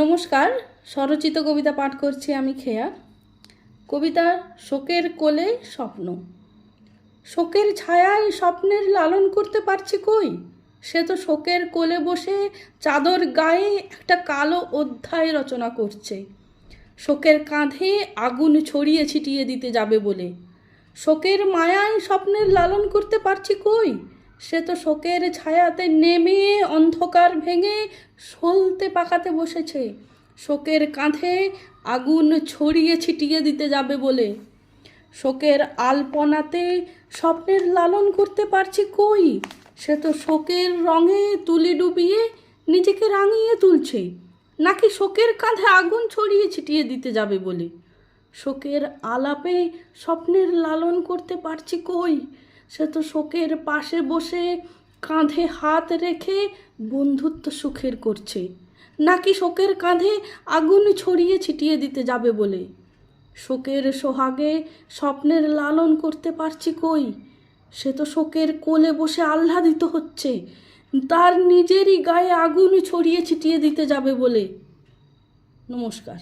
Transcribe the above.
নমস্কার, স্বরচিত কবিতা পাঠ করছি আমি খেয়া। কবিতা শোকের কোলে স্বপ্ন। শোকের ছায়ায় স্বপ্নের লালন করতে পারছি কই, সে তো শোকের কোলে বসে চাদর গায়ে একটা কালো অধ্যায় রচনা করছে। শোকের কাঁধে আগুন ছড়িয়ে ছিটিয়ে দিতে যাবে বলে। শোকের মায়ায় স্বপ্নের লালন করতে পারছি কই, সে তো শোকের ছায়াতে নেমে অন্ধকার ভেঙে সলতে পাকাতে বসেছে। শোকের কাঁধে আগুন ছড়িয়ে ছিটিয়ে দিতে যাবে বলে। শোকের আলপনাতে স্বপ্নের লালন করতে পারছি কই, সে তো শোকের রঙে তুলি ডুবিয়ে নিজেকে রাঙিয়ে তুলছে। নাকি শোকের কাঁধে আগুন ছড়িয়ে ছিটিয়ে দিতে যাবে বলে। শোকের আলাপে স্বপ্নের লালন করতে পারছি কই, সে তো শোকের পাশে বসে কাঁধে হাত রেখে বন্ধুত্ব সুখের করছে। নাকি শোকের কাঁধে আগুন ছড়িয়ে ছিটিয়ে দিতে যাবে বলে। শোকের সোহাগে স্বপ্নের লালন করতে পারছি কই, সে তো শোকের কোলে বসে আহ্লাদিত হচ্ছে, তার নিজেরই গায়ে আগুন ছড়িয়ে ছিটিয়ে দিতে যাবে বলে। নমস্কার।